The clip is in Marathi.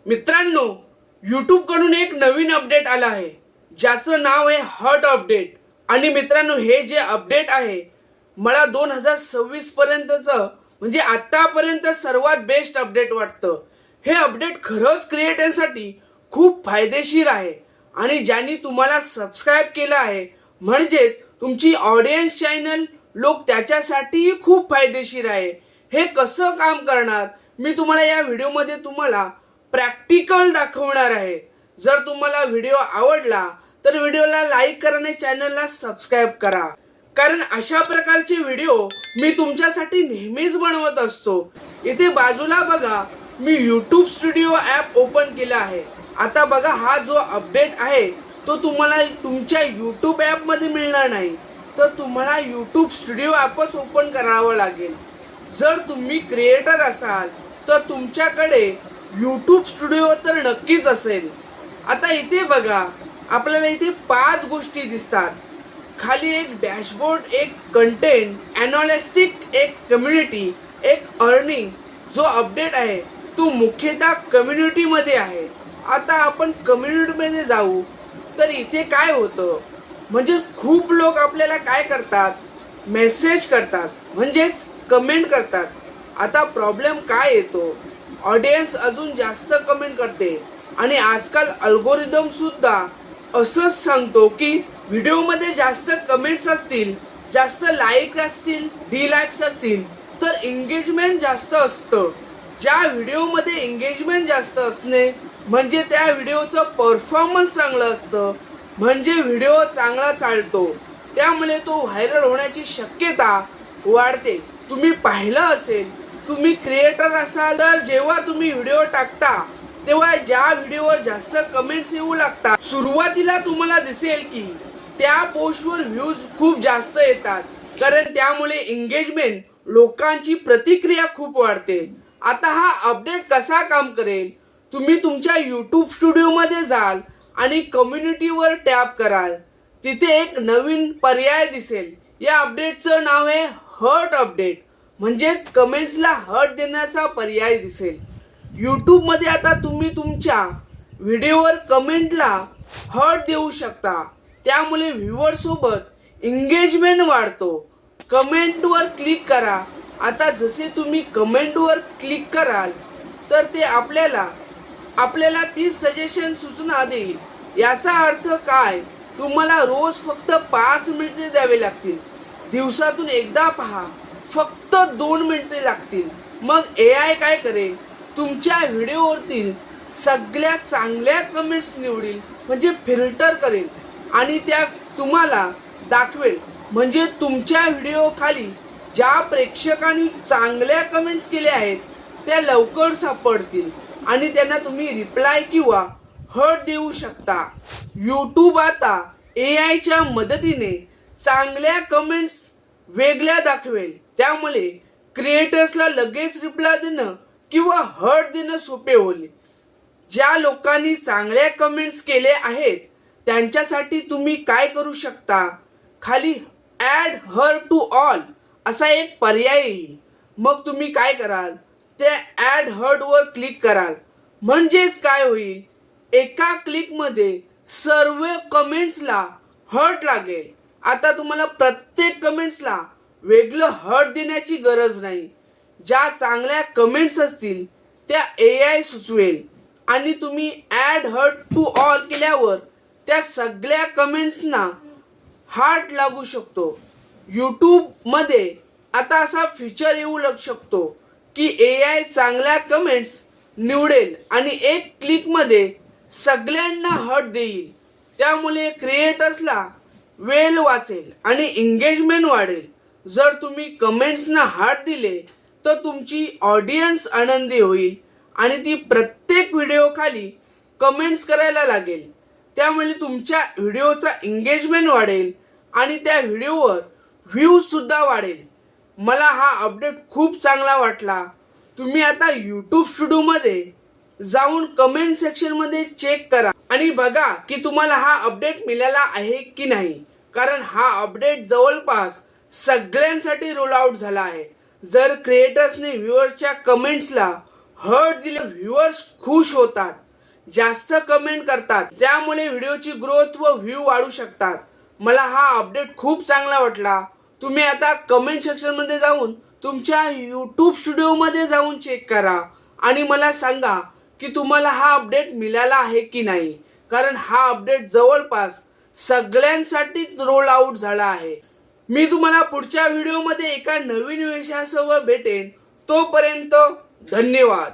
मित्रांनो, YouTube कडून एक नवीन अपडेट आला आहे ज्याचं नाव आहे हॉट अपडेट। आणि मित्रांनो, हे जे अपडेट आहे मला 2026 पर्यंतचं म्हणजे आतापर्यंत सर्वात बेस्ट अपडेट वाटतं। हे अपडेट खरंच क्रिएटरसाठी खूप फायदेशीर आहे आणि ज्यांनी तुम्हाला सबस्क्राइब केलं आहे म्हणजेच तुमची ऑडियन्स चॅनल लोक त्याच्यासाठीही खूप फायदेशीर आहे। हे कसं काम करणार मी तुम्हाला या व्हिडिओमध्ये तुम्हाला प्रॅक्टिकल दाखवणार आहे। जर तुम्हाला व्हिडिओ आवडला तर व्हिडिओला लाईक करा आणि चॅनलला सबस्क्राइब करा, कारण अशा प्रकारचे व्हिडिओ मी तुमच्यासाठी नेहमीच बनवत असतो। इथे बाजूला बघा, मी YouTube स्टुडिओ ॲप ओपन केला आहे। आता बघा, हा जो अपडेट आहे तो तुम्हाला तुमच्या YouTube ॲप मध्ये मिळणार नाही, तर तुम्हाला YouTube स्टुडिओ ॲपच ओपन करावं लागेल। जर तुम्ही क्रिएटर असाल तर तुमच्याकडे YouTube स्टुडिओ तर नक्कीच असेल। आता इथे बघा, आपल्याला इथे 5 गोष्टी दिसतात। खाली एक डॅशबोर्ड, एक कंटेंट एनालिस्टिक, एक कम्युनिटी, एक अर्निंग। जो अपडेट आहे तो मुख्यतः कम्युनिटी मध्ये आहे। आता आपण कम्युनिटी मध्ये जाऊ तर इथे काय होतं म्हणजे खूप लोक आपल्याला काय करतात, मेसेज करतात म्हणजेच कमेंट करतात। आता प्रॉब्लेम काय येतो, ऑडियन्स अजून जास्त कमेंट करते आणि आजकाल अल्गोरिदम सुद्धा असंच सांगतो की व्हिडिओ मध्ये जास्त कमेंट्स असतील, जास्त लाईक असतील, डिलाईक्स असतील तर एंगेजमेंट जास्त असतं। ज्या व्हिडिओ मध्ये एंगेजमेंट जास्त असणे म्हणजे त्या व्हिडिओचं परफॉर्मन्स चांगलं असतं, म्हणजे व्हिडिओ चांगला चालतो, त्यामुळे तो व्हायरल होण्याची शक्यता वाढते। तुम्ही पाहिलं असेल, तुम्ही क्रिएटर असाल तर जेव्हा तुम्ही व्हिडिओ टाकता तेव्हा ज्या व्हिडिओवर जास्त कमेंट्स येऊ लागतात, सुरुवातीला तुम्हाला दिसेल की त्या पोस्टवर व्ह्यूज खूप जास्त येतात, कारण त्यामुळे एंगेजमेंट, लोकांची प्रतिक्रिया खूप वाढते। आता हा अपडेट कसा काम करेल, तुम्ही तुमच्या YouTube स्टुडिओ मध्ये जाल आणि कम्युनिटीवर टॅप कराल, तिथे एक नवीन पर्याय दिसेल। या अपडेटचं नाव आहे हर्ट अपडेट, म्हणजेच कमेंट्सला हर्ट देण्याचा पर्याय दिसेल। YouTube मध्ये आता तुम्ही तुमच्या व्हिडिओवर कमेंटला हर्ट देऊ शकता, त्यामुळे व्ह्यूअर सोबत एंगेजमेंट वाढतो। कमेंटवर क्लिक करा। आता जसे तुम्ही कमेंटवर क्लिक कराल तर ते आपल्याला ती सजेशन सूचना देईल। याचा अर्थ काय, तुम्हाला रोज फक्त 5 मिनिटे द्यावे लागतील, दिवसातून एकदा पहा, फक्त 2 मिनिटे लागतील। मग AI काय करेल, तुमच्या व्हिडिओवरतील सगळ्यात चांगल्या कमेंट्स निवडेल, म्हणजे फिल्टर करेल आणि त्या तुम्हाला दाखवेल। म्हणजे तुमच्या व्हिडिओ खाली ज्या प्रेक्षकांनी चांगल्या कमेंट्स केल्या आहेत त्या लवकर सापडतील आणि त्यांना तुम्ही रिप्लाय किंवा हर्ट देऊ शकता। YouTube आता AI च्या मदतीने चांगल्या कमेंट्स वेगळ्या दाखवेल, त्यामुळे क्रिएटर्सला लगेच रिप्लाय देणं किंवा हर्ट देणं सोपे होईल। ज्या लोकांनी चांगल्या कमेंट्स केले आहेत त्यांच्यासाठी तुम्ही काय करू शकता, खाली ॲड हर टू ऑल असा एक पर्याय येईल। मग तुम्ही काय कराल, ते ॲड हर्ट वर क्लिक कराल, म्हणजेच काय होईल, एका क्लिक मध्ये सर्व कमेंट्सला हर्ट लागेल। आता तुम्हाला प्रत्येक कमेंट्सला वेगळं हर्ट देण्याची गरज नाही। ज्या चांगल्या कमेंट्स असतील त्या AI सुचवेल आणि तुम्ही ॲड हर्ट टू ऑल केल्यावर त्या सगळ्या कमेंट्सना हार्ट लागू शकतो। YouTube मध्ये आता असा फीचर येऊ शकतो की AI चांगल्या कमेंट्स निवडेल आणि एक क्लिक मध्ये सगळ्यांना हर्ट देईल, त्यामुळे क्रिएटर्सला वेळ वाचेल आणि एंगेजमेंट वाढेल। जर तुम्ही कमेंट्सना हार्ट दिले तर तुमची ऑडियन्स आनंदी होईल आणि ती प्रत्येक व्हिडिओ खाली कमेंट्स करायला लागेल, त्यामुळे तुमच्या व्हिडिओचा एंगेजमेंट वाढेल आणि त्या व्हिडिओवर व्ह्यूज सुद्धा वाढेल। मला हा अपडेट खूप चांगला वाटला। तुम्ही आता YouTube स्टुडिओ मध्ये जाऊन कमेंट सेक्शन मध्ये चेक करा आणि बघा की तुम्हाला हा अपडेट मिळाला आहे की नाही, कारण हा अपडेट जवळपास सगळ्यांसाठी रोल आउट झाला आहे। जर क्रिएटर्सने व्ह्यूअरच्या कमेंट्सला हर्ट दिले व्ह्युअर्स खुश होतात, जास्त कमेंट करतात, त्यामुळे व्हिडिओची ग्रोथ व व्ह्यू वाढू शकतात. मला हा अपडेट खूप चांगला वाटला. तुम्ही आता कमेंट सेक्शन मध्ये जाऊन तुमच्या YouTube स्टुडिओ मध्ये जाऊन चेक करा आणि मला सांगा की तुम्हाला हा अपडेट मिळाला आहे की नाही, कारण हा अपडेट जवळपास सगळ्यांसाठीच रोल आउट झाला आहे. मी तुम्हाला पुढच्या व्हिडिओमध्ये एका नवीन विषयासह भेटेन. तोपर्यंत धन्यवाद.